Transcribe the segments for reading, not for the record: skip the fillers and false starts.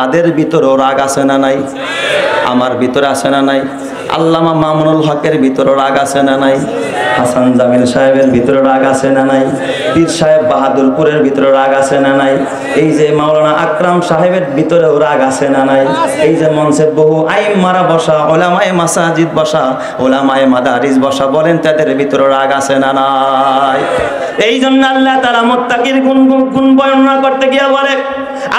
তাদের ভিতরেও রাগ আছে না নাই? আমার ভিতরে আছে না নাই? আল্লামা মামুনুল হকের ভিতরে রাগ আছে না নাই? হাসান জামিল সাহেবের ভিতরে রাগ আছে না নাই? পীর সাহেব বাহাদুরপুরের ভিতরে রাগ আছে না নাই? এই যে মাওলানা আকরাম সাহেবের ভিতরেও রাগ আছে না নাই? এই যে মঞ্চে বহু আইম্মারা বসা, ওলামায়ে মাসাজিদ বসা, ওলামায়ে মাদারিস বসা, বলেন তাদের ভিতরে রাগ আছে না নাই? এই জন্য আল্লাহ তাআলা মুত্তাকির গুণ বর্ণনা করতে গিয়ে বলে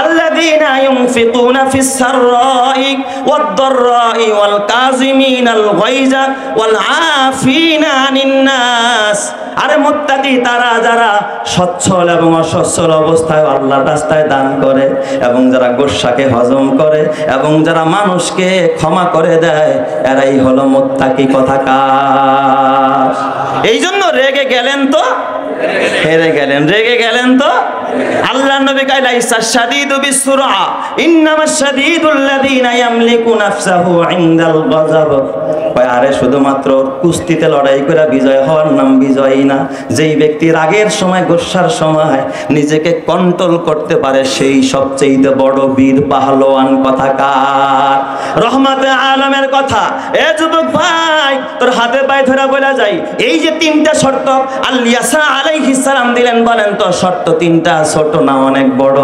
আল্লাযীনা ইউনফিকুনা ফিস সাররাই ওয়াদ দাররাই ওয়াল কাযিমিনাল গায়জা ওয়াল আফিনা আনিন নাস। আরে মুত্তাকি তারা যারা সচ্ছল এবং অসচ্ছল অবস্থায় আল্লাহর রাস্তায় দান করে, এবং যারা গোশাকে হজম করে, এবং যারা মানুষকে ক্ষমা করে দেয়, এরাই হলো মুত্তাকি কথাকার। এই জন্য রেগে গেলেন তো হেরে গেলেন, রেগে গেলেন তো। আল্লাহ নবী কয় লাইসা শাদীদু বিসুরআ ইন্নামাশ শাদীদুল্লাযীনা ইয়ামলিকু নাফসাহু ইনদাল গাযাব। আরে শুধুমাত্র কুস্তিতে লড়াই করে বিজয় হওয়ার নাম বিজয়ী না। যেই ব্যক্তি রাগের সময়, গোসার সময় নিজেকে কন্ট্রোল করতে পারে, সেই সবচেয়ে বড় বীর পাহলোয়ান কথাকার। রহমতে আলমের কথা, এ যুবক ভাই, তোর হাতে পায়ে ধরে বলা যায়, এই যে তিনটা শর্ত আল্লাহ ঈসা আলাইহিস সালাম দিলেন, বলেন তো শর্ত তিনটা ছোট না অনেক বড়?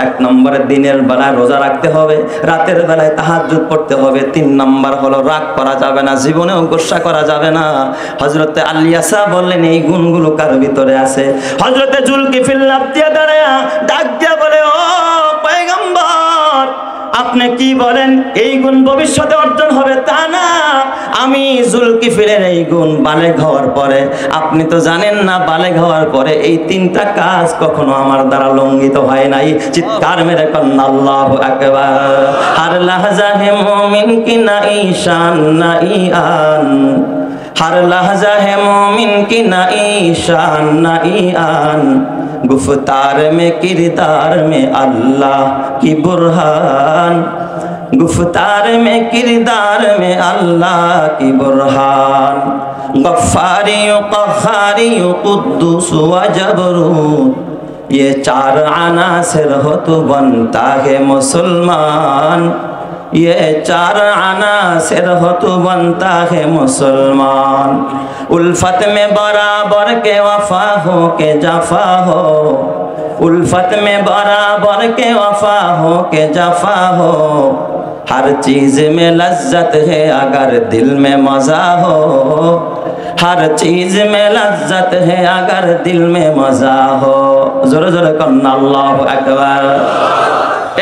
এক নম্বরে দিনের বেলায় রোজা রাখতে হবে, রাতের বেলায় তাহাজ্জুদ পড়তে হবে। 3 নম্বর হলো রাগ করা যাবে না, জীবনেও গোসা করা যাবে না। হযরতে আলী ঈসা বললেন এই গুণগুলো কার ভিতরে আছে? হযরতে জুলকিফিল লাফ দিয়ে দাঁড়ায়া ডাক দিয়া বলে, ও পয়গম্বর, আপনি কি বলেন এই গুণ ভবিষ্যতে অর্জন হবে? তা না, আমি জুলকিফিলের এই গুণ বালেগ হওয়ার পরে, আপনি তো জানেন না বালেগ হওয়ার পরে এই 3টা কাজ কখনো আমার দ্বারা লঙ্ঘিত হয় নাই। চিৎকার মেরে কন্যা আল্লাহু আকবার। হর লাহজা হে মুমিন কি না ঈশান না ইয়ান, हर लहजा है मोमिन की ना ईशान ना ईआन, गुफ्तार में किरदार में अल्लाह की बुरहान, गुफ्तार में किरदार में अल्लाह की बुरहान, गफ्फारी क़हारी कुद्दूस व जबरूत, ये 4 अनासिर हो तो बनता है मुसलमान, ये 4 अनासिर हो तो बनता है मुसलमान। उल्फत में बराबर के वफा हो के जफा हो, उल्फत में बराबर के वफा हो के जफा हो, हर चीज में लज्जत है अगर दिल में मजा हो, हर चीज में लज्जत है अगर दिल में मजा हो। जोर जोर कन्ना अल्लाहु अकबर।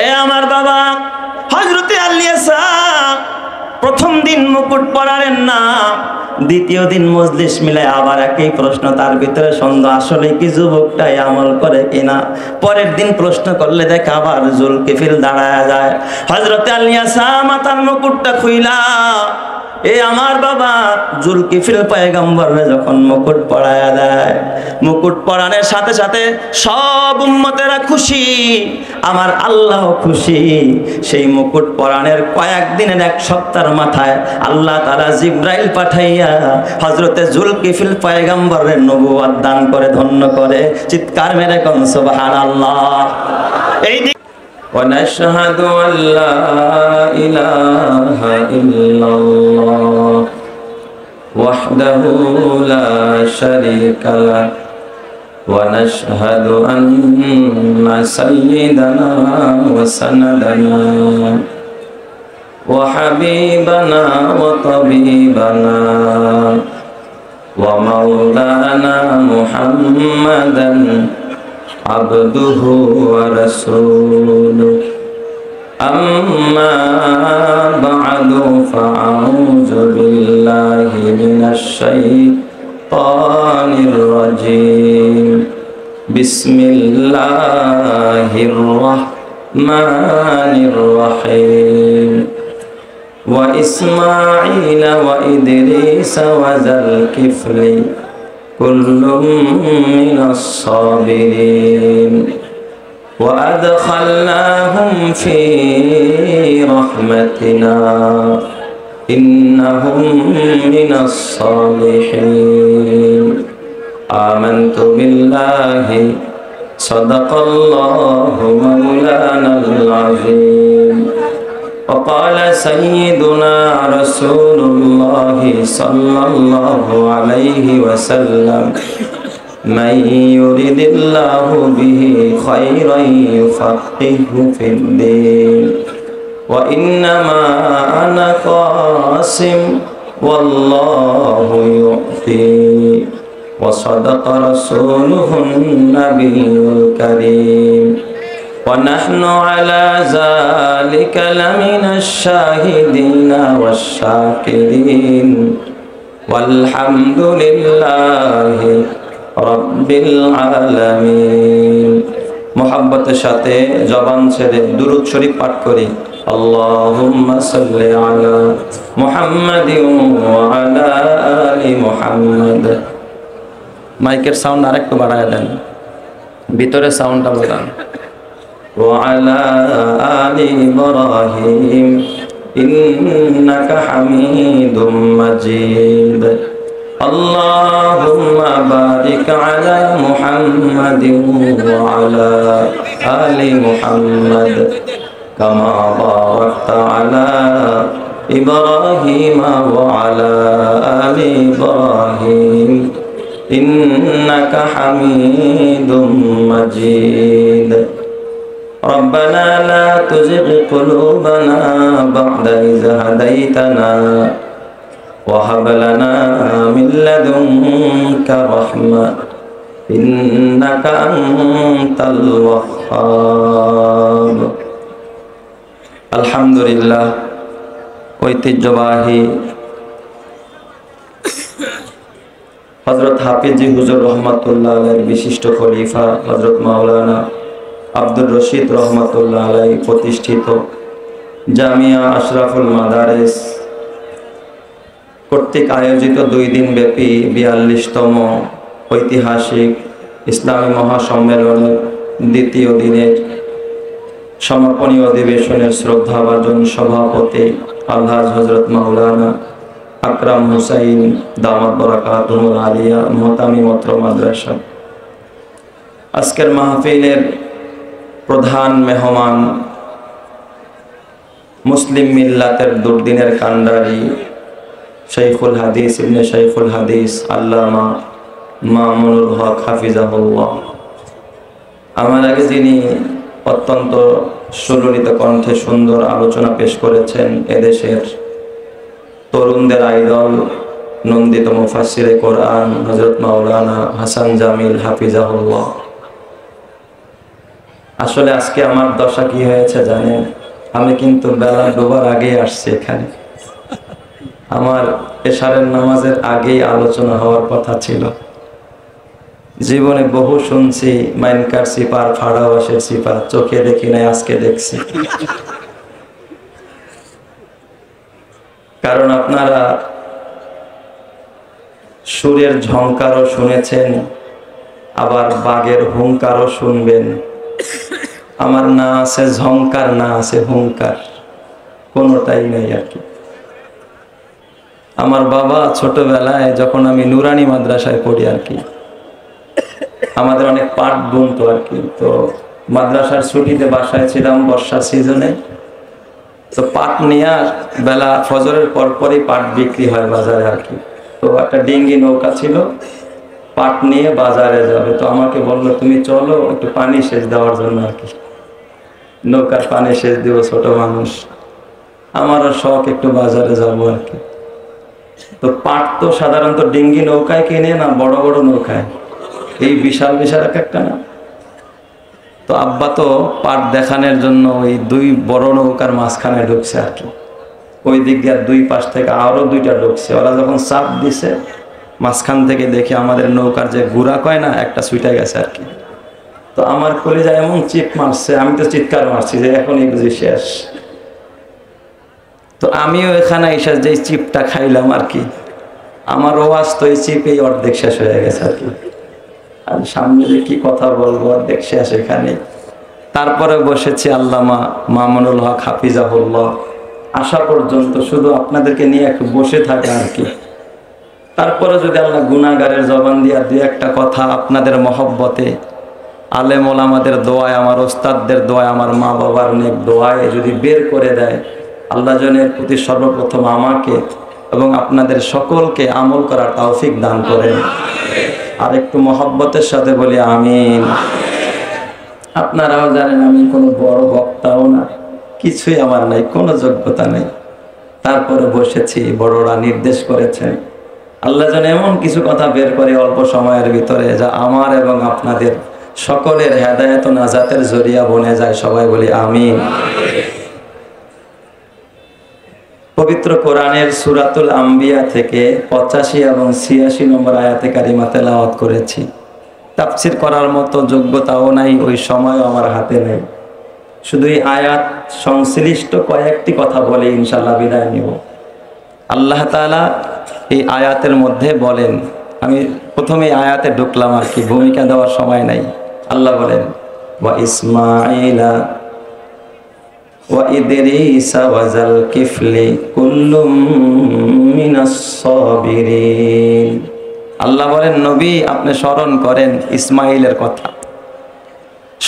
ए আমার বাবা হযরতে আলী ঈসা প্রথম দিন মুকুট পরালেন না, দ্বিতীয় দিন মজলিস মিলে আবার একই প্রশ্ন, তার ভিতরে সন্দেহ আসলে কি যুবকটাই আমল করে কিনা। পরের দিন প্রশ্ন করলে দেখে আবার জুলকিফিল দাঁড়ায় যায়। হযরতে আলী ঈসা মাথার মুকুটটা খুইলা, এ আমার বাবা জুলকিফিল পয়গম্বরে যখন মুকুট পরায়া দেয়, মুকুট পরানোর সাথে সাথে সব উম্মতেরা খুশি, আমার আল্লাহ খুশি। সেই মুকুট পরানোর কয়েকদিনের, 1 সপ্তাহের মাথায় আল্লাহ তাআলা জিবরাইল পাঠাইয়া হযরতে জুলকিফিল পয়গম্বরের নবুয়ত দান করে ধন্য করে। চিৎকার মেরে কোন সুবহানাল্লাহ। এই ونشهد أن لا إله إلا الله وحده لا شريك له ونشهد أن سيدنا وسندنا وحبيبنا وطبيبنا ومولانا محمدا عبده ورسوله أما بعد فأعوذ بالله من الشيطان الرجيم بسم الله الرحمن الرحيم وإسماعيل وإدريس وذا الكفل كل من الصابرين وأدخلناهم في رحمتنا إنهم من الصالحين آمنت بالله সাদাকাল্লাহু মাওলানাল আযীম। وقال سيدنا رسول الله صلى الله عليه وسلم من يرد الله به خيرا يفقهه في الدين وإنما أنا قاسم والله يعطي وصدق رسوله النبي الكريم ونحن على ذلك لمن الشاهدين والشاكرين والحمد لله رب العالمين। মোহাব্বতের সাথে জবান ছেড়ে দুরূদ শরীফ পাঠ করি। আল্লাহুম্মা সাল্লি আলা মুহাম্মাদিন ওয়া আলা আলি মুহাম্মাদ। মাইকের সাউন্ড আরেকটু বাড়ায় দেন, ভিতরে সাউন্ডটা বাড়ান। وعلى آل إبراهيم إنك حميد مجيد اللهم بارك على محمد وعلى آل محمد كما باركت على إبراهيم وعلى آل إبراهيم إنك حميد مجيد ربنا لا تزغ قلوبنا بعد إذ هديتنا وهب لنا من لدنك رحمة إنك أنت الوهاب। الحمد لله। ঐতিহ্যবাহী হযরত হাফিজি হুজুর রহমাতুল্লাহ আলাইহির বিশিষ্ট খলিফা হযরত মাওলানা আব্দুর রশিদ রহমাতুল্লাহ আলাইহি প্রতিষ্ঠিত জামিয়া আশরাফুল মাদারিস কর্তৃক আয়োজিত 2 দিন ব্যাপী 42তম ঐতিহাসিক ইসলামী মহাসম্মেলনের দ্বিতীয় দিনের সমাপনী অধিবেশনের শ্রদ্ধাভাজন সভাপতি আলহাজ হযরত মাওলানা আকরাম হুসাইন দামাত বরাকাতুহুল আলিয়া মুহতামি মত্র মাদ্রাসা। আজকের মাহফিলের প্রধান মেহমান মুসলিম মিল্লাতের দুর্দিনের কান্ডারি শাইখুল হাদিস ইবনে শাইখুল হাদিস আল্লামা মামুনুল হক হাফিজাহুল্লাহ। আমার আগে যিনি অত্যন্ত সুললিত কণ্ঠে সুন্দর আলোচনা পেশ করেছেন এদেশের তরুণদের আইডল নন্দিত মুফাসসিরে কোরআন হযরত মাওলানা হাসান জামিল হাফিজাহুল্লাহ। আসলে আজকে আমার দশা কি হয়েছে জানেন? আমি কিন্তু বেলা ডোবার আগেই আসছি এখানে। আমার এশারের নামাজের আগেই আলোচনা হওয়ার কথা ছিল। জীবনে বহু শুনছি মাইনকার সিপার ফাড়াওয়াশের সিপার, চোখে দেখি নাই, আজকে দেখছি। কারণ আপনারা সুরের ঝংকারও শুনেছেন, আবার বাঘের হুঙ্কারও শুনবেন। আমার না আছে ঝংকার, না আছে হুঙ্কার, কোনোটাই নেই আর কি। আমার বাবা ছোটবেলায় যখন আমি নুরানি মাদ্রাসায় পড়ি আর কি, আমাদের অনেক পাট বুনতো আর কি। তো মাদ্রাসার ছুটিতে বাসায় ছিলাম বর্ষার সিজনে, তো পাট নিয়ে বেলা ফজরের পরপরই পাট বিক্রি হয় বাজারে আর কি। তো একটা ডিঙ্গি নৌকা ছিল, পাট নিয়ে বাজারে যাবে। তো আমাকে বললো তুমি চলো একটু পানি সেচ দেওয়ার জন্য আর কি। নৌকার পানি সেচ দিব, ছোট মানুষ, আমারও শখ একটু বাজারে যাবো আর কি। তো পাট তো সাধারণত ডিঙ্গি নৌকায় কিনে না, বড় বড় নৌকায়, এই বিশাল বিশাল একটা না। তো আব্বা তো পাট দেখানোর জন্য ওই 2 বড় নৌকার মাঝখানে ঢুকছে আর কি। ওই দিক দিয়ে 2 পাশ থেকে আরো 2টা ঢুকছে। ওরা যখন চাপ দিছে মাঝখান থেকে দেখে আমাদের নৌকার যে গুড়া কয় না, একটা ছুটে গেছে আর কি। তো আমার কলিজা এমন চিপ মারছে, আমি তো চিৎকার মারছি যে এখনই বুঝি শেষ। তো আমিও এখানে এসে যে চিপটা খাইলাম আর কি, আমার ওয়াজ তো এই চিপেই অর্ধেক শেষ হয়ে গেছে আর কি। আর সামনে যে কি কথা বলবো অর্ধেক শেষ এখানে। তারপরে বসেছি আল্লামা মামুনুল হক হাফিজাহুল্লাহ আসা পর্যন্ত শুধু আপনাদেরকে নিয়ে একটু বসে থাকা আর কি। তারপরে যদি আল্লাহ গুনাহগারের জবান দিয়া 2 একটা কথা আপনাদের মহব্বতে আলেম ওলামাদের দোয়ায়, আমার ওস্তাদদের দোয়ায়, আমার মা বাবার নেক দোয়ায় যদি বের করে দেয়, আল্লাহ জনের প্রতি সর্বপ্রথম আমাকে এবং আপনাদের সকলকে আমল করার তৌফিক দান করেন। আর একটু মহব্বতের সাথে বলি আমিন। আপনারাও জানেন আমি কোনো বড় বক্তাও না, কিছুই আমার নাই, কোনো যোগ্যতা নেই, তারপরে বসেছি, বড়রা নির্দেশ করেছেন। আল্লাহ যেন এমন কিছু কথা বের করে অল্প সময়ের ভিতরে, যা আমার এবং আপনাদের সকলের হেদায়েত ও নাজাতের জরিয়া বনে যায়। সবাই বলি আমিন। পবিত্র কোরআনের সূরাতুল আম্বিয়া থেকে 85 এবং 86 নম্বর আয়াতে কারিমা তেলাওয়াত করেছি। তাফসীর করার মতো যোগ্যতাও নাই, ওই সময়ও আমার হাতে নেই। শুধু এই আয়াত সংশ্লিষ্ট কয়েকটি কথা বলে ইনশাআল্লাহ বিদায় নিব। আল্লাহ তাআলা এই আয়াতের মধ্যে বলেন, আমি প্রথমে আয়াতে ঢুকলাম আর কি, ভূমিকা দেওয়ার সময় নাই। আল্লাহ বলেন ওয়া ইসমাঈলা ওয়া ইদরিসা ওয়া যাল কিফলি কুল্লুম মিনাস সাবিরিন। আল্লাহ বলেন নবী আপনি স্মরণ করেন ইসমাইলের কথা,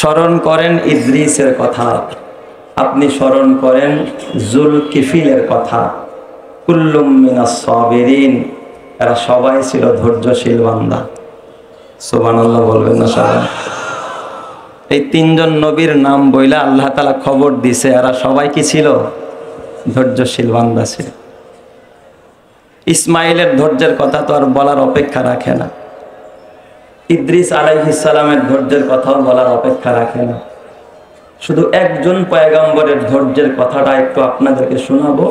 স্মরণ করেন ইদ্রিসের কথা, আপনি স্মরণ করেন জুলকিফিলের কথা। কুল্লুম মিনাস সাবিরিন, এরা সবাই ছিল ধৈর্যশীল বান্দা। সুবহানাল্লাহ বলবেন না সবাই? এই তিনজন নবীর নাম বইলা আল্লাহ তাআলা খবর দিছে, এরা সবাই কি ছিল? ধৈর্যশীল বান্দা ছিল। ইসমাইলের ধৈর্যের কথা তো আর বলার অপেক্ষা রাখে না, ইদ্রিস আলাইহিস সালামের ধৈর্যের কথাও বলার অপেক্ষা রাখে না। শুধু একজন পয়গম্বরের ধৈর্যের কথাটা একটু আপনাদেরকে শোনাবো,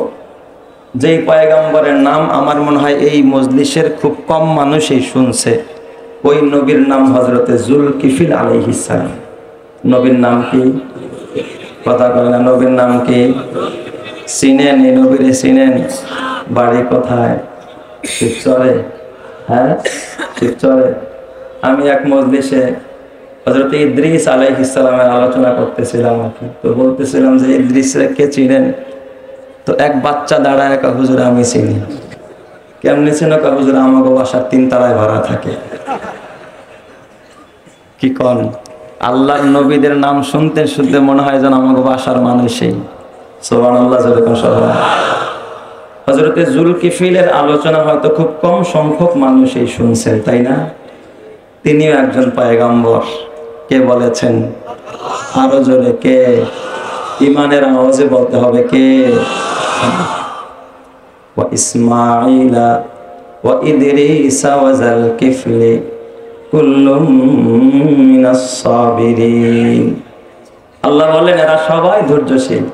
যেই পয়গম্বরের নাম আমার মনে হয় এই মজলিসের খুব কম মানুষই শুনছে। ওই নবীর নাম হযরতে জুলকিফিল আলাইহিস সালাম। নবীর নাম কি? কথা বলে না, নবীর নাম কি? চিনেন এই নবীরে? চিনেন? বাড়ি কোথায়? শিবচরে। হ্যাঁ, শিবচরে। আমি এক মজলিসে হযরত ইদ্রিস আলাইহিস সালামের আলোচনা করতেছিলাম, তো বলতেছিলাম যে ইদ্রিসরে কে চিনেন? তো এক বাচ্চা দাঁড়ায়, এক হুজুর আমি চিনি। কেমনে চিনো? হুজুর আমাকে বাসার 3 তলায় ভাড়া থাকে। কি কন? আল্লাহর নবীদের নাম শুনতে শুনতে মনে হয় যেন আমাকে বাসার মানুষই। সুবহানাল্লাহ। যেরকম সবাই হযরতে জুলকিফিলের আলোচনা হয়তো খুব কম সংখ্যক মানুষই শুনছেন, তাই না? তিনিও একজন পয়গম্বর। কে বলেছেন? আরো জোরে কে? ইমানের আওয়াজে বলতে হবে কে? ওয়া ইসমাঈলা ওয়া ইদরিসা ওয়া যাল কিফলি কুল্লুম মিনাস সাবিরিন। আল্লাহ বলেন এরা সবাই ধৈর্যশীল।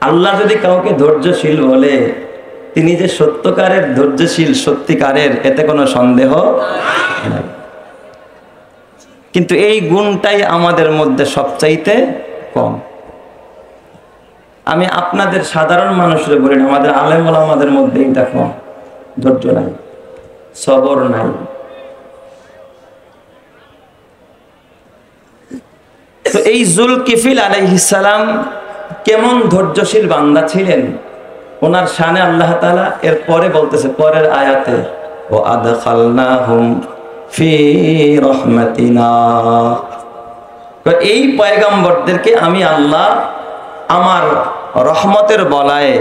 আল্লাহ যদি কাউকে ধৈর্যশীল বলে, তিনি যে সত্যকারের ধৈর্যশীল, সত্যিকারের, এতে কোনো সন্দেহ নাই। কিন্তু এই গুণটাই আমাদের মধ্যে সবচাইতে কম। আমি আপনাদের সাধারণ মানুষের বলি না, আমাদের আলেম ওলামাদের মধ্যে এটা কম। ধৈর্য নাই, সবর নাই। তো এই জুলকিফিল আলাইহিস সালাম কেমন ধৈর্যশীল বান্দা ছিলেন, ওনার শানে আল্লাহ তাআলা এর পরে বলতেছে, পরের আয়াতে ওয়া আদখালনাহুম ফি রাহমাতিনা। এই পয়গম্বরদেরকে আমি আল্লাহ আমার রহমতের বলায়ে,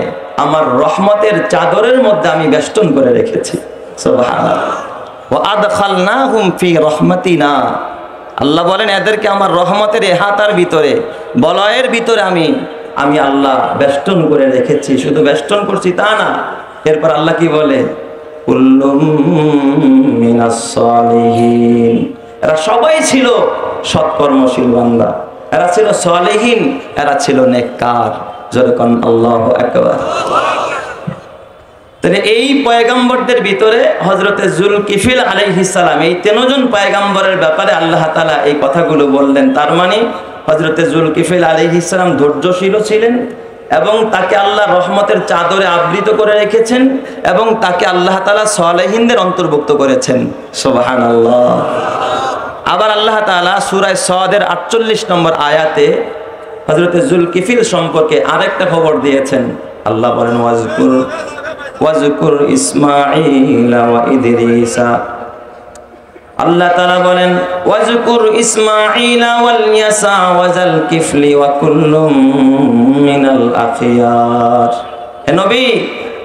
আমার রহমতের চাদরের মধ্যে আমি বেষ্টন করে রেখেছি। সুবহানাল্লাহ। ওয়া আদখালনাহুম ফি রাহমাতিনা। আল্লাহ বলেন এদেরকে আমার রহমতের এহাতার ভিতরে, বলয়ের ভিতরে আমি আল্লাহ বেষ্টন করে রেখেছি। শুধু বেষ্টন করছি তা না, এরপর আল্লাহ কি বলে? কুল্লুম মিনাস সালিহিন। এরা সবাই ছিল সৎকর্মশীল বান্দা, এরা ছিল সালেহীন, এরা ছিল নেককার। যেরকম আল্লাহু আকবার। তাহলে এই পয়গম্বরদের ভিতরে হযরতে জুলকিফিল আলাইহিস সালাম, এই 3 জন পয়গম্বরের ব্যাপারে আল্লাহ তাআলা এই কথাগুলো বললেন। তার মানে হযরতে জুলকিফিল আলাইহিস সালাম ধৈর্যশীল ছিলেন এবং তাকে আল্লাহ রহমতের চাদরে আবৃত করে রেখেছেন এবং তাকে আল্লাহ তাআলা সালেহীনদের অন্তর্ভুক্ত করেছেন। সুবহানাল্লাহ। আবার আল্লাহ তাআলা সূরা সাদের 48 নম্বর আয়াতে হযরতে জুলকিফিল সম্পর্কে আরেকটা খবর দিয়েছেন। আল্লাহ বলেন ওয়াজকুর ইসমাঈলা ওয়া ইদরিসা। আল্লাহ তাআলা বলেন ওয়াজকুর ইসমাঈলা ওয়াল ইয়াসা ওয়াজাল কিফলি ওয়া কুল্লুম মিনাল আখিয়ার। হে নবী,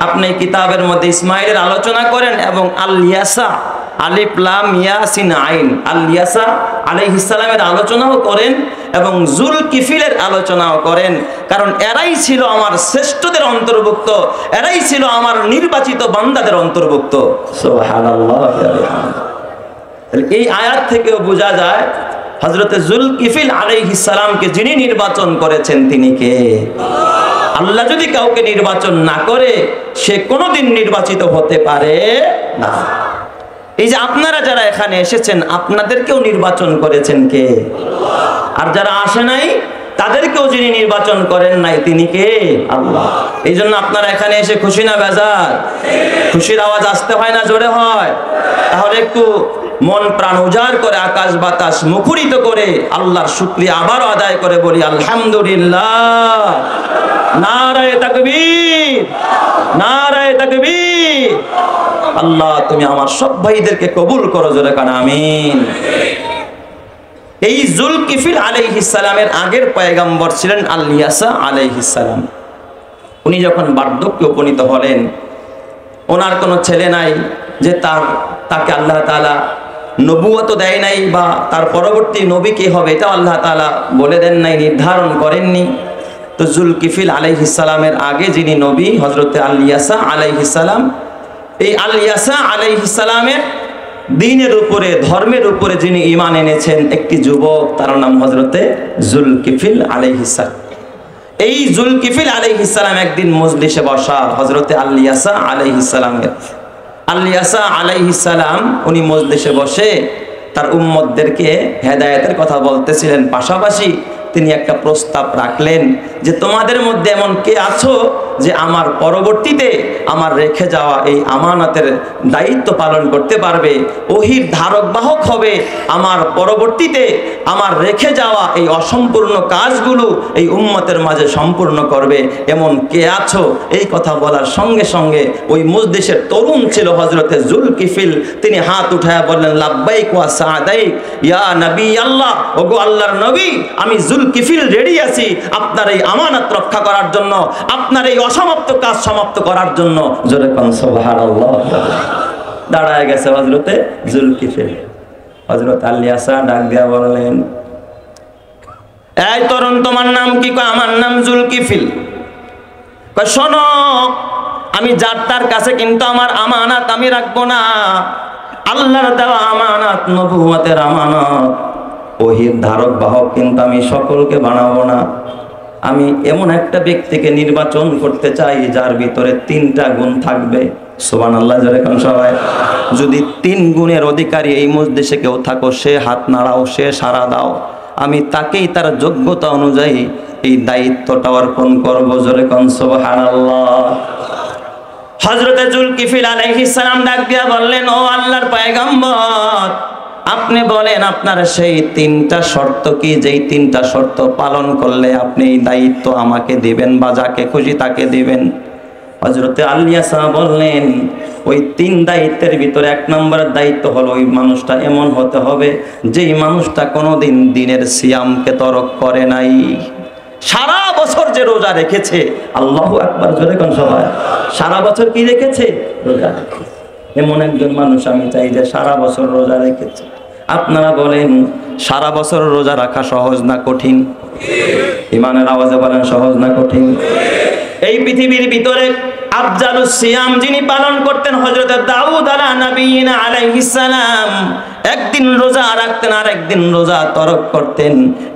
আপনি কিতাবের মধ্যে ইসমাঈলের আলোচনা করেন এবং আল ইয়াসা, আলিফ লাম ইয়া সিন আইন, আল ইয়াসা আলাইহিস সালামের আলোচনাও করেন এবং জুলকিফিলের আলোচনাও করেন, কারণ এরাই ছিল আমার শ্রেষ্ঠদের অন্তর্ভুক্ত, এরাই ছিল আমার নির্বাচিত বান্দাদের অন্তর্ভুক্ত। সুবহানাল্লাহ। এই আয়াত থেকেও বোঝা যায় হযরতে জুলকিফিল আলাইহিস সালামকে যিনি নির্বাচন করেছেন তিনি কে? আল্লাহ যদি কাউকে নির্বাচন না করে সে কোনোদিন নির্বাচিত হতে পারে না। এই যে আপনারা যারা এখানে এসেছেন আপনাদেরকেও নির্বাচন করেছেন কে? আর যারা আসে নাই তাদেরকেও যিনি নির্বাচন করেন নাই তিনি কে? আল্লাহ। এই জন্য আপনারা এখানে এসে খুশি না বেজার? খুশির আওয়াজ আসতে হয় না জোরে হয়? তাহলে একটু মন প্রাণ উজাড় করে আকাশ বাতাস মুখরিত করে আল্লাহর শুকরিয়া আবারও আদায় করে বলি আলহামদুলিল্লাহ। নারায়ে তাকবীর, নারায়ে তাকবীর। আল্লাহ তুমি আমার সব ভাইদেরকে কবুল করো, জোরে কান আমিন। এই জুলকিফিল আলাইহিস সালামের আগের পয়গম্বর ছিলেন আল ইয়াসা আলাইহিস সালাম। উনি যখন বার্ধক্যে উপনীত হলেন, ওনার কোনো ছেলে নাই যে তাকে আল্লাহ তাআলা নবুয়ত দেয় নাই বা তার পরবর্তী নবী কে হবে এটা আল্লাহ তাআলা বলে দেন নাই, নির্ধারণ করেননি। তো জুলকিফিল আলাইহিস সালামের আগে যিনি নবী হযরতে আল ইয়াসা আলাইহিস সালাম, এই আল ইয়াসা আলাইহিস সালামের দ্বীনের উপরে, ধর্মের উপরে যিনি ঈমান এনেছেন একটি যুবক, তার নাম হযরতে জুলকিফিল আলাইহিস সালাম। এই জুলকিফিল আলাইহিস সালাম একদিন মজলিসে বসা হযরতে আল ইয়াসা আলাইহিস সালামের। আল ইয়াসা আলাইহিস সালাম উনি মজলিসে বসে তার উম্মতদেরকে হেদায়েতের কথা বলতেছিলেন, পাশাপাশি তিনি একটা প্রস্তাব রাখলেন যে তোমাদের মধ্যে এমন কে আছো যে আমার পরবর্তীতে আমার রেখে যাওয়া এই আমানতের দায়িত্ব পালন করতে পারবে, ওহির ধারক বাহক হবে, আমার পরবর্তীতে আমার রেখে যাওয়া এই অসম্পূর্ণ কাজগুলো এই উম্মতের মাঝে সম্পূর্ণ করবে, এমন কে আছো? এই কথা বলার সঙ্গে সঙ্গে ওই মজলিসের তরুণ ছিল হযরতে জুলকিফিল, তিনি হাত উঠায়া বললেন লাব্বাইক ওয়া সাদাইক ইয়া নবী আল্লাহ, ওগো আল্লাহর নবী, আমি জুলকিফিল রেডি আছি আপনার এই আমানত রক্ষা করার জন্য, আপনার এই অসমাপ্ত কাজ সমাপ্ত করার জন্য। জোরে কোন সুবহানাল্লাহ। দাঁড়ায় গেছে হযরতে জুলকিফিল। হযরত আল ইয়াসা ডাক দিয়া বললেন, এই তরুণ তোমার নাম কি? কয় আমার নাম জুলকিফিল। কয় শোনো, আমি যার তার কাছে কিন্তু আমার আমানত আমি রাখবো না, আল্লাহর দেওয়া আমানত, নবুয়তের আমানত, ওহির ধারক বাহক কিন্তু আমি সকলকে বানাবো না। আমি এমন একটা ব্যক্তিকে নির্বাচন করতে চাই যার ভিতরে 3টা গুণ থাকবে। সুবহানাল্লাহ, জোরে কোন সবাই। যদি 3 গুণের অধিকারী এই মজলিসে কেউ থাকো, সে হাত নাড়াও, সে সাড়া দাও, আমি তাকেই তার যোগ্যতা অনুযায়ী এই দায়িত্বটা অর্পণ করবো। জোরে কোন সুবহানাল্লাহ। হযরতে জুলকিফিল আলাইহিস সালাম ডাক দিয়া বললেন, ও আল্লাহর পয়গম্বর, আপনি বলেন আপনার সেই 3টা শর্ত কি, যেই 3টা শর্ত পালন করলে আপনি এই দায়িত্ব আমাকে দিবেন বা যাকে খুশি তাকে দিবেন। হযরতে আল ইয়াসা বললেন, ওই 3 দায়িত্বের ভিতরে 1 নম্বরের দায়িত্ব হলো ওই মানুষটা এমন হতে হবে যেই মানুষটা কোনোদিন দিনের সিয়ামকে তরক করে নাই, সারা বছর যে রোজা রেখেছে। আল্লাহু আকবার, জোরে কোন সবাই। সারা বছর কি রেখেছে? রোজা রেখেছে। এমন একজন মানুষ আমি চাই যে সারা বছর রোজা রেখেছে। আপনারা বলেন সারা বছর রোজা রাখা সহজ না কঠিন? ইমানের আওয়াজে বলেন সহজ না কঠিন? এই পৃথিবীর ভিতরে আফজালুস সিয়াম যিনি পালন করতেন হযরত দাউদ আলাইহিস সালাম, একদিন রোজা রাখতেন আর একদিন রোজা তরক করতেন,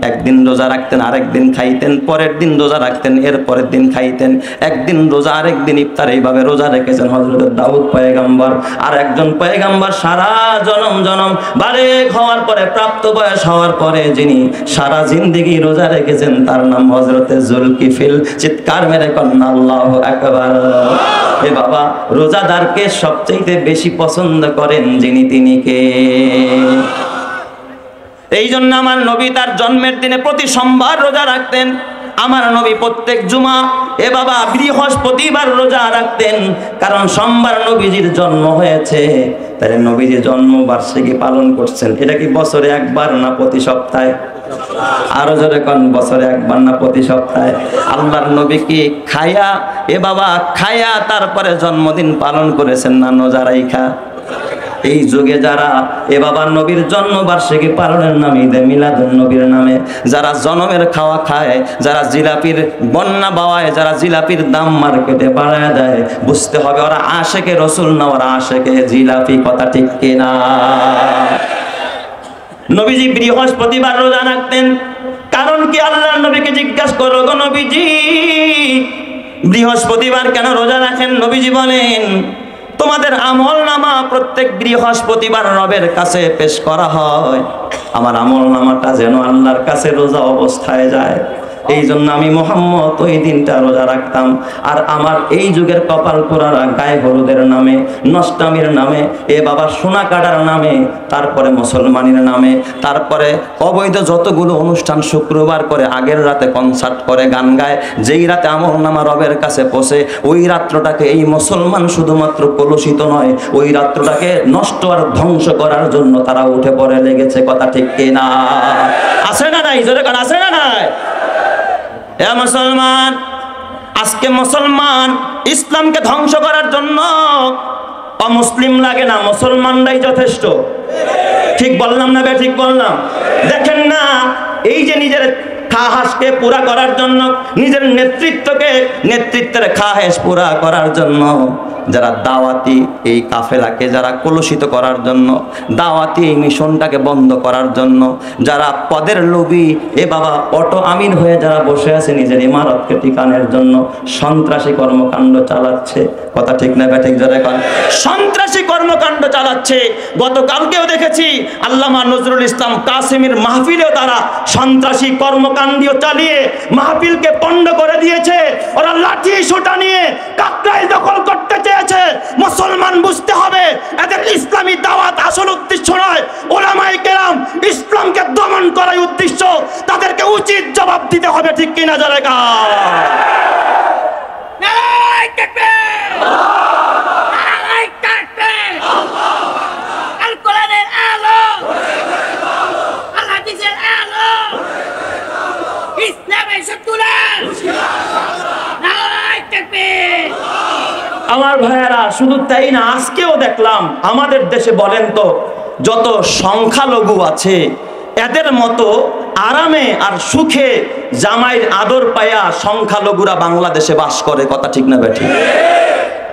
একদিন রোজা রাখতেন আর একদিন খাইতেন, পরের দিন রোজা রাখতেন, এর পরের দিন খাইতেন, একদিন রোজা আর একদিন ইফতার, এইভাবে রোজা রেখেছেন হযরত দাউদ পয়গম্বর। আর একজন পয়গম্বর সারা জনম জনম বালেগ হওয়ার পরে, প্রাপ্ত বয়স হওয়ার পরে যিনি সারা জিন্দেগি রোজা রেখেছেন তার নাম হযরতে জুলকিফিল। চিৎকার মেরে কন্যা আল্লাহু আকবার। এ বাবা, রোজাদারকে সবচেয়ে বেশি পছন্দ করেন যিনি, তিনি কে? এই জন্য আমার নবী তার জন্মের দিনে প্রতি সোমবার রোজা রাখতেন। আমার নবী প্রত্যেক জুমা এ বাবা বৃহস্পতিবার রোজা রাখতেন, কারণ সোমবার নবীজির জন্ম হয়েছে। তাহলে নবীজির জন্মবার্ষিকী পালন করছেন। এটা কি বছরে একবার না প্রতি সপ্তাহে? আরো জোরে কোন, বছরে একবার না প্রতি সপ্তাহে? আল্লাহর নবী কি খায়া এ বাবা খায়া তারপরে জন্মদিন পালন করেছেন না রোজা রাইখা? এই যুগে যারা এ বাবা নবীর জন্মবার্ষিকী পালনের নামে ঈদে মিলাদুন নবীর নামে যারা জনমের খাওয়া খায়, যারা জিলাপির বন্যা বাওয়ায়, যারা জিলাপির দাম মার্কেটে বাড়ায় দেয়, বুঝতে হবে ওরা আশেকে রসুল না, ওরা আশেকে জিলাপি। কথা ঠিক কিনা? নবীজি বৃহস্পতিবার রোজা রাখতেন, কারণ কি? আল্লাহর নবীকে জিজ্ঞাসা করো, গো নবীজি বৃহস্পতিবার কেন রোজা রাখেন? নবীজি বলেন, তোমাদের আমল নামা প্রত্যেক বৃহস্পতিবার রবের কাছে পেশ করা হয়, আমার আমল নামাটা যেন আল্লাহর কাছে রোজা অবস্থায় যায়। এই জন্য আমি মোহাম্মদ ওই দিনটা রোজা রাখতাম। আর আমার এই যুগের কপাল পোড়ারা গায়ে হলুদের নামে, নষ্টামির নামে, এ বাবা সোনা কাটার নামে, তারপরে মুসলমানের নামে, তারপরে অবৈধ যতগুলো অনুষ্ঠান শুক্রবার করে, আগের রাতে কনসার্ট করে, গান গায়, যেই রাতে আমল নামা রবের কাছে পৌঁছে, ওই রাত্রটাকে এই মুসলমান শুধুমাত্র কলুষিত নয়, ওই রাত্রটাকে নষ্ট আর ধ্বংস করার জন্য তারা উঠে পড়ে লেগেছে। কথা ঠিক কিনা? আছে না নাই? জোরে কান, আছে না নাই? এ মুসলমান, আজকে মুসলমান ইসলামকে ধ্বংস করার জন্য অমুসলিম লাগে না, মুসলমানরাই যথেষ্ট। ঠিক বললাম না? ঠিক বললাম? দেখেন না, এই যে নিজের খাহাসকে পুরা করার জন্য, নিজের নেতৃত্বের খাহাস পুরা করার জন্য যারা দাওয়াতি এই কাফেলাকে যারা কলুষিত করার জন্য, দাওয়াতি এই মিশনটাকে বন্ধ করার জন্য, যারা পদের লোভী এ বাবা অটো আমিন হয়ে যারা বসে আছে নিজের ইমারতকে টিকানোর জন্য সন্ত্রাসী কর্মকাণ্ড চালাচ্ছে। কথা ঠিক না ঠিক? যারা এখন সন্ত্রাসী কর্মকাণ্ড চালাচ্ছে। গতকালকেও দেখেছি আল্লামা নজরুল ইসলাম কাসেমির মাহফিলেও তারা সন্ত্রাসী কর্মকাণ্ড চালিয়ে মাহফিলকে পণ্ড করে দিয়েছে। ওরা লাঠি সোটা নিয়ে কাকরাইল দখল করতে চেয়েছে। মুসলমান বুঝতে হবে, এদের ইসলামী দাওয়াত আসল উদ্দেশ্য নয়, ওলামায়ে কেরাম ইসলামকে দমন করার উদ্দেশ্য। তাদেরকে উচিত জবাব দিতে হবে। ঠিক কিনা? যারা আমার ভাইয়েরা, শুধু তাই না, আজকেও দেখলাম আমাদের দেশে, বলেন তো, যত সংখ্যালঘু আছে এদের মতো আরামে আর সুখে জামাইয়ের আদর পায়া সংখ্যালঘুরা বাংলাদেশে বাস করে। কথা ঠিক না বেঠিক?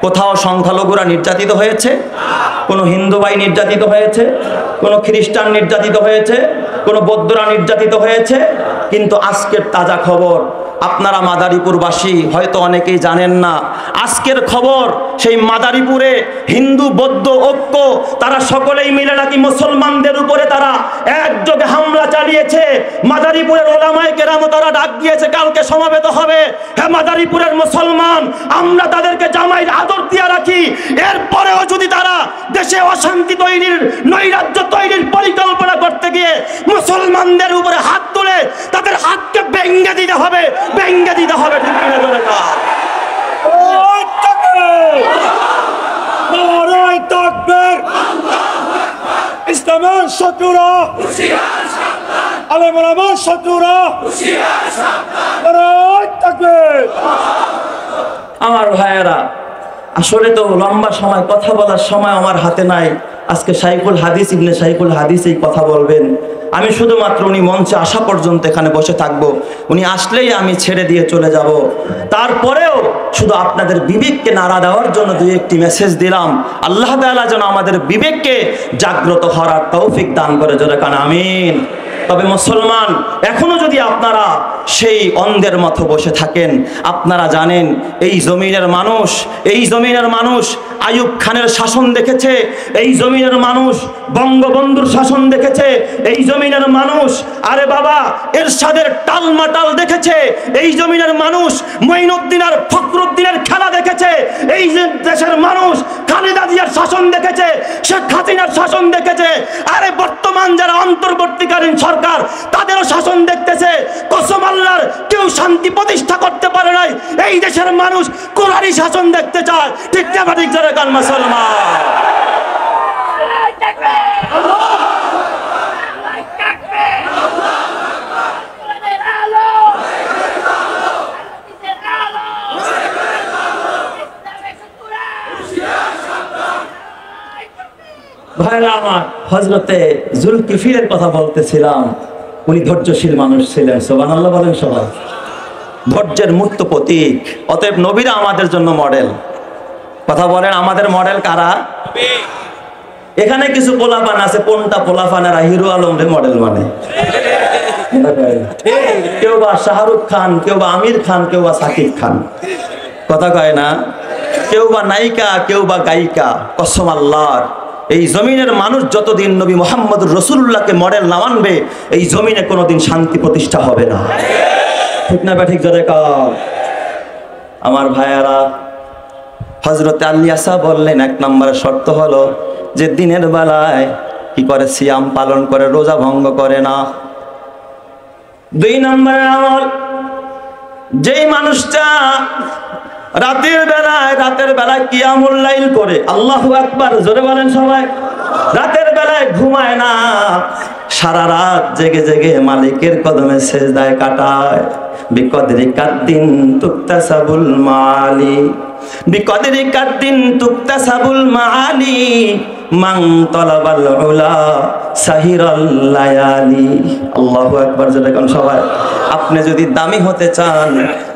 কোথাও সংখ্যালঘুরা নির্যাতিত হয়েছে? কোনো হিন্দু ভাই নির্যাতিত হয়েছে? কোনো খ্রিস্টান নির্যাতিত হয়েছে? কোনো বৌদ্ধরা নির্যাতিত হয়েছে? কিন্তু আজকের তাজা খবর, আপনারা মাদারীপুরবাসী হয়তো অনেকেই জানেন না, আজকের খবর সেই মাদারীপুরে হিন্দু বৌদ্ধ ঐক্য তারা সকলেই মিলে নাকি মুসলমানদের উপরে তারা একযোগে হামলা চালিয়েছে। মাদারীপুরের ওলামায়ে কেরাম তারা ডাক দিয়েছে কালকে সমাবেত হবে। হ্যাঁ মাদারীপুরের মুসলমান, আমরা তাদেরকে জামাইয়ের আদর দিয়ে রাখি, এরপরেও যদি তারা দেশে অশান্তি তৈরির, নৈরাজ্য তৈরির পরিকল্পনা করতে গিয়ে মুসলমানদের উপরে হাত তুলে তাদের হাতকে ভেঙে দিতে হবে, ভেঙে দিতে হবে। ঠিক কিনা? ইসলামের শত্রুরা, আলেম ওলামার শত্রুরা, আমার ভাইয়েরা, আসলে তো লম্বা সময় কথা বলার সময় আমার হাতে নাই। আজকে শাইখুল হাদিস ইবনে শাইখুল হাদিস এই কথা বলবেন। আমি শুধুমাত্র উনি মঞ্চে আসা পর্যন্ত এখানে বসে থাকবো, উনি আসলেই আমি ছেড়ে দিয়ে চলে যাব। তারপরেও শুধু আপনাদের বিবেককে নাড়া দেওয়ার জন্য দুই একটি মেসেজ দিলাম। আল্লাহ তাআলা যেন আমাদের বিবেককে জাগ্রত হওয়ার তৌফিক দান করে। জোরে কান আমিন। তবে মুসলমান, এখনো যদি আপনারা সেই অন্ধের মতো বসে থাকেন, আপনারা জানেন এই জমিনের মানুষ আইয়ুব খানের শাসন দেখেছে, এই জমিনের মানুষ বঙ্গবন্ধুর শাসন দেখেছে, এই জমিনের মানুষ আরে বাবা এরশাদের টালমাটাল দেখেছে, এই জমিনের মানুষ মঈনুদ্দিন আর ফখরুদ্দিনের খেলা দেখেছে, এই দেশের মানুষ খালেদা জিয়ার শাসন দেখেছে, শেখ হাসিনার শাসন দেখেছে। আরে বর্তমান যারা অন্তর্বর্তীকালীন সরকার তাদেরও শাসন দেখতেছে। কসম মহল্লার কেউ শান্তি প্রতিষ্ঠা করতে পারে নাই। এই দেশের মানুষ কোরআনী শাসন দেখতে চায়। ঠিক না ঠিক জোরে কান মুসলমান। ভাইরা আমার, হযরতে জুলকিফিলের কথা বলতেছিলাম। উনি ধৈর্যশীল মানুষ ছিলেন। সুবহানাল্লাহ বলেন সবাই। ধৈর্যের মূর্ত প্রতীক। অতএব নবীরা আমাদের জন্য মডেল। কথা বলেন, আমাদের মডেল কারা? এখানে কিছু পোলাপান আছে, কোনটা পোলাপানেরা হিরো আলমরে মডেল মানে। কেউ বা শাহরুখ খান, কেউ বা আমির খান, কেউ বা সাকিব খান। কথা কয় না? কেউ বা নায়িকা, কেউ বা গায়িকা। কসম আল্লাহর, এই জমিনের মানুষ যতদিন নবী মুহাম্মদুর রাসূলুল্লাহকে মডেল না মানবে, এই জমিনে কোনোদিন শান্তি প্রতিষ্ঠা হবে না। ঠিক না ঠিক জোরে কর। আমার ভাইয়ারা, হযরত আলী আসা বললেন, এক নম্বরের শর্ত হলো যে দিনের বেলায় কি করে? সিয়াম পালন করে, রোজা ভঙ্গ করে না। 2 নম্বরের আমল, যেই মানুষটা রাতের বেলায় কিয়ামুল লাইল করে, আল্লাহু আকবার জোরে বলেন সবাই। রাতের বেলায় ঘুমায় না, সারা রাত জেগে জেগে মালিকের কদমে সেজদায় কাটায়। বিকদরি কাদ্দিন তুকতাসাবুল মালি, বিকদরি কাদ্দিন তুকতাসাবুল মালি, মান তালাবাল উলা সাহিরাল লায়ালি। আল্লাহু আকবার জোরে বলেন সবাই। আপনি যদি দামি হতে চান,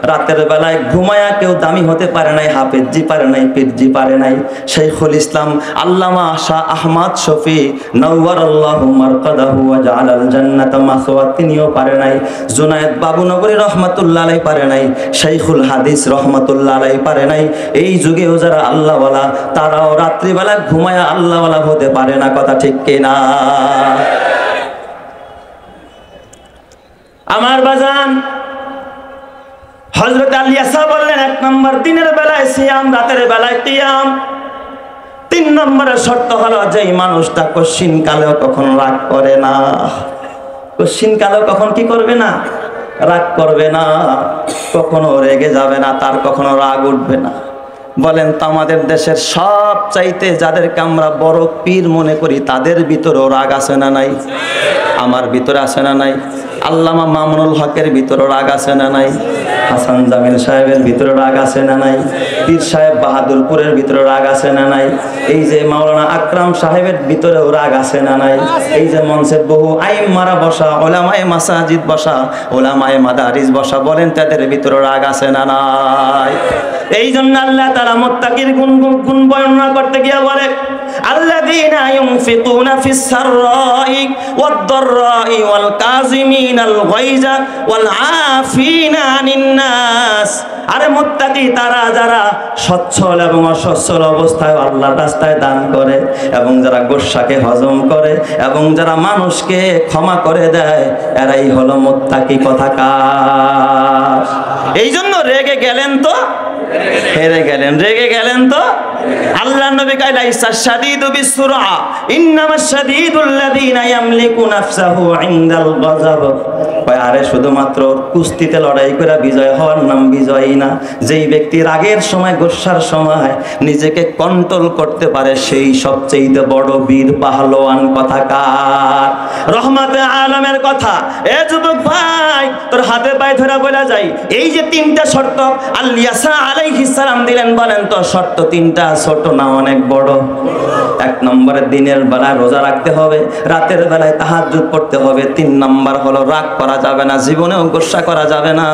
রাতের বেলায় ঘুমায়া কেউ দামি হতে পারে নাই, হাফেজি পারে নাই, পীরজি পারে নাই। শাইখুল ইসলাম আল্লামা শাহ আহমদ শফি নওয়ারাল্লাহু মারকাদাহু ওয়া জাআলাল জান্নাতা মাসওয়া, তিনিও পারে নাই। জুনায়েদ বাবুনগরী রাহমাতুল্লাহ আলাইহি পারে নাই। শাইখুল হাদিস রাহমাতুল্লাহ আলাইহি পারে নাই। এই যুগেও যারা আল্লাহওয়ালা, তারাও রাত্রিবেলা ঘুমায়া আল্লাহওয়ালা হতে পারে না। কথা ঠিক কিনা? আমার বাজান, হযরত আলী আসা বললেন, 1 নম্বর দিনের বেলায় সিয়াম, রাতের বেলায় কিয়াম। 3 নম্বরের শর্ত হলো যে মানুষটা কশিন কালেও কখনো রাগ করে না। কশিন কালেও কখন কি করবে না? রাগ করবে না, কখনো রেগে যাবে না, তার কখনো রাগ উঠবে না। বলেন তো, আমাদের দেশের সব চাইতে যাদেরকে আমরা বড় পীর মনে করি, তাদের ভিতরেও রাগ আছে না নাই? আমার ভিতরে আছে না নাই? আল্লামা মামুনুল হকের ভিতরে রাগ আছে না নাই? হাসান জামিল সাহেবের ভিতরে রাগ আছে না নাই? পীর সাহেব বাহাদুরপুরের ভিতরে রাগ আছে না নাই? এই যে মাওলানা আকরাম সাহেবের ভিতরেও রাগ আছে না নাই? এই যে মঞ্চে বহু আইম্মারা বসা, ওলামায়ে মাসাজিদ বসা, ওলামায়ে মাদারিস বসা, বলেন তাদের ভিতরে রাগ আছে না নাই? এই জন্য আল্লাহ তাআলা মুত্তাকির গুণ বর্ণনা করতে গিয়ে বলে, আল্লাযীনা ইউনফিকুনা ফিস সাররাই ওয়াদ দাররাই ওয়াল কাযিমিনাল গায়জা ওয়াল আফিনা আনিন নাস। আরে মুত্তাকি তারা যারা সচ্ছল এবং অসচ্ছল অবস্থায় আল্লাহর রাস্তায় দান করে, এবং যারা গোশাকে হজম করে, এবং যারা মানুষকে ক্ষমা করে দেয়, এরাই হলো মুত্তাকি কথাকার। এই জন্য রেগে গেলেন তো হেরে গেলেন, রেগে গেলেন তো। আল্লাহ নবী কয়, লাইসা শাদীদু বিসসুরআ ইন্নামাশ শাদীদুল্লাযীনা ইয়ামলিকু নাফসাহু ইনদাল গাযাব। কয়, আরে শুধুমাত্র কুস্তিতে লড়াই করে বিজয় হওয়ার নাম বিজয়ী না। যেই ব্যক্তি রাগের সময়, গোসার সময় নিজেকে কন্ট্রোল করতে পারে, সেই সবচেয়ে বড় বীর পাহলোয়ান কথাকার। রহমাতে আলমের কথা, এ যুবক ভাই, তোর হাতে পায়ে ধরে বলা যায়, এই যে 3টা শর্ত আলী আসা আলাইহিস সালাম দিলেন, বলেন তো শর্ত 3টা ছোট না অনেক বড়? 1 নম্বরে দিনের বেলায় রোজা রাখতে হবে, রাতের বেলায় তাহাজ্জুদ পড়তে হবে। 3 নম্বর হলো রাগ করা যাবে না, জীবনেও গোসা করা যাবে না।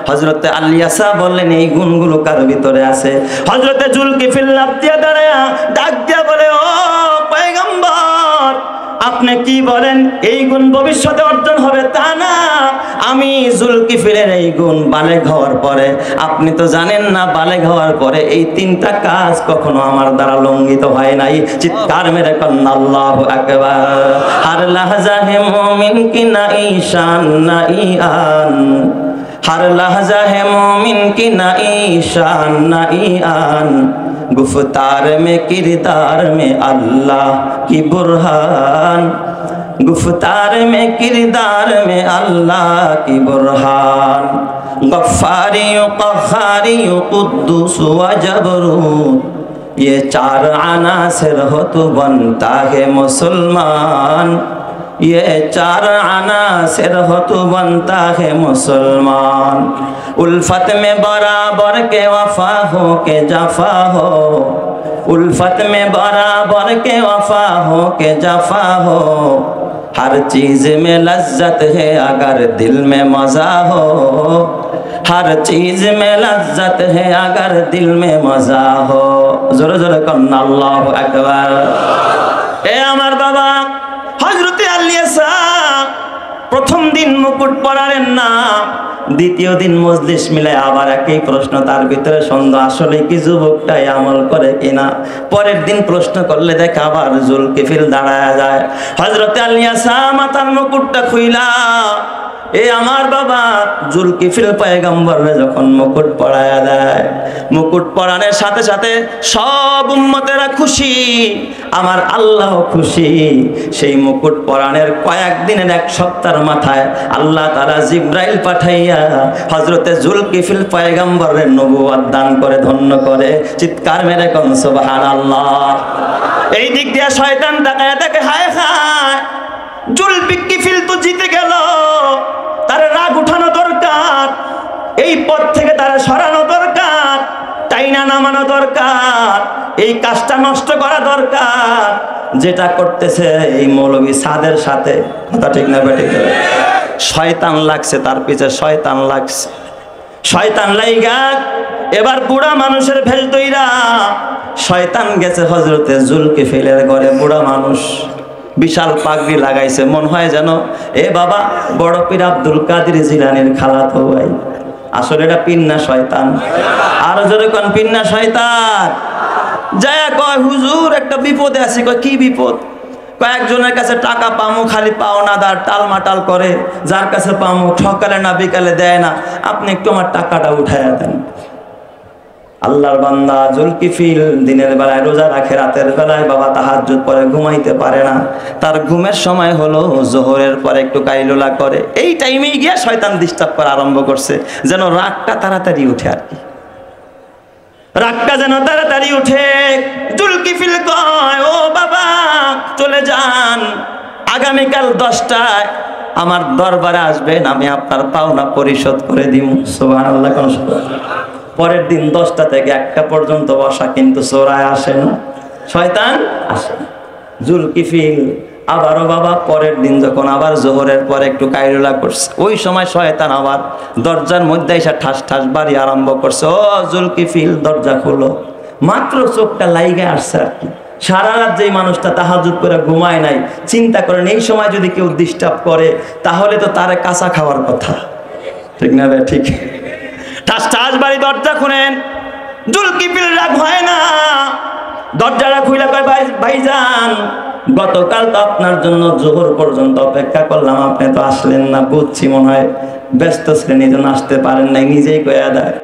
হযরতে আলী আসা বললেন, এই গুণগুলো কার ভিতরে আছে? হযরতে জুলকিফিল লাফ দিয়ে দাঁড়ায়া ডাক দিয়া বলে, ও পয়গম্বর, আপনি কি বলেন এই গুণ ভবিষ্যতে অর্জন হবে? তা না, আমি জুলকিফিলের এই গুণ বালেগ হওয়ার পরে, আপনি তো জানেন না বালেগ হওয়ার পরে এই 3টা কাজ কখনো আমার দ্বারা লঙ্ঘিত হয় নাই। চিৎকার মেরে কন্যা আল্লাহু আকবার। হার লাহজা হে মুমিন কি না ঈশান না ইয়ান, हर लहजा है मोमिन की ना ईशान ना ईआन, गुफ्तार में किरदार में अल्लाह की बुरहान, गुफ्तार में किरदार में अल्लाह की बुरहान, गफ्फारी क़हारी कुद्दूस व जबरूत, ये चार अनासिर हो तो बनता है मुसलमान, ये चार अनासिर हो तो बनता है मुसलमान। उल्फत में बराबर के वफा हो के जफा हो, उल्फत में बराबर के वफा हो के जफा हो, हर चीज में लज्जत है अगर दिल में मजा हो, हर चीज में लज्जत है अगर दिल में मजा हो। जोरे जोरे कन्ना अल्लाहु আকবার। ए আমার বাবা হযরতে আলী সাহেব প্রথম দিন মুকুট পরালেন না, দ্বিতীয় দিন মজলিস মিলে আবার একই প্রশ্ন, তার ভিতরে সন্দেহ আসলে কি যুবকটাই আমল করে কিনা। পরের দিন প্রশ্ন করলে দেখে আবার জুলকিফিল দাঁড়ায় যায়। হযরতে আলী সাহেব মাথার মুকুটটা খুইলা, এ আমার বাবা জুলকিফিল পয়গম্বরে যখন মুকুট পরায়া দেয়, মুকুট পরানোর সাথে সাথে সব উম্মতেরা খুশি, আমার আল্লাহ খুশি। সেই মুকুট পরানোর কয়েকদিনের এক সপ্তাহের মাথায় আল্লাহ তাআলা জিবরাইল পাঠাইয়া হযরতে জুলকিফিল পয়গম্বরের নবুয়ত দান করে ধন্য করে। চিৎকার মেরে কোন সুবহানাল্লাহ। এই দিক দিয়ে শয়তান তাকায় দেখে, হায় হায় জুলকিফিল তো জিতে গেল, তার রাগ উঠানো দরকার, এই পথ থেকে তারা সরানো দরকার, টাইনা নামানো দরকার, এই কাজটা নষ্ট করা দরকার। যেটা করতেছে এই মৌলভী সাদের সাথে, কথা ঠিক না বেঠিক? শয়তান লাগছে তার পিছে, শয়তান লাগছে, শয়তান লাইগা এবার বুড়া মানুষের ভেষ দইরা শয়তান গেছে হযরতে জুলকিফিলের ঘরে। বুড়া মানুষ, বিশাল পাগড়ি লাগাইছে, মন হয় যেন এ বাবা বড় পীর আব্দুল কাদের জিলানীর খালাতো ভাই। আসলে এটা পীর না শয়তান? আর জোরে কোন পীর না শয়তান? যায় কয় হুজুর একটা বিপদে আছি। কয় কি বিপদ? কয়েকজনের কাছে টাকা পামু, খালি পাওনাদার টালমাটাল করে, যার কাছে পামু সকালে না বিকালে দেয় না, আপনি একটু আমার টাকাটা উঠাইয়া দেন। আল্লাহর বান্দা জুলকিফিল দিনের বেলায় রোজা রাখে, রাতের বেলায় বাবা তাহাজ্জুদ পড়ে, ঘুমাইতে পারে না। তার ঘুমের সময় হলো জোহরের পরে একটু কাইলুলা করে। এই টাইমেই গিয়া শয়তান ডিস্টার্ব করা আরম্ভ করছে, যেন রাগটা তাড়াতাড়ি উঠে আর কি, রাগটা যেন তাড়াতাড়ি উঠে। জুলকিফিল কয়, ও বাবা চলে যান, আগামীকাল 10টায় আমার দরবারে আসবেন, আমি আপনার পাওনা পরিশোধ করে দিব। সুবহানাল্লাহ। কোন পরের দিন 10টা থেকে 1টা পর্যন্ত বসা, কিন্তু চোরায় আসে না, শয়তান আসে না। জুলকিফিল আবারও বাবা পরের দিন যখন আবার জোহরের পরে একটু কাইলুলা করছে, ওই সময় শয়তান আবার দরজার মধ্যে এসে ঠাস ঠাস বাড়ি আরম্ভ করছে। ও জুলকিফিল দরজা খুলো। মাত্র চোখটা লাইগে আসছে আর কি। সারা রাত যেই মানুষটা তাহাজ্জুদ করে ঘুমায় নাই, চিন্তা করেন এই সময় যদি কেউ ডিস্টার্ব করে তাহলে তো তারে কাঁচা খাওয়ার কথা, ঠিক না ভাই? ঠিক। ঠাস ঠাস বাড়ি দরজা খুলেন। জুলকিফিল রাগ হয় না, দরজাটা খুইলা কয়, ভাইজান গতকাল তো আপনার জন্য জোহর পর্যন্ত অপেক্ষা করলাম, আপনি তো আসলেন না, বুঝছি মনে হয় ব্যস্ত ছিলেন এই জন্য আসতে পারেন নাই, নিজেই কয়া দেয়।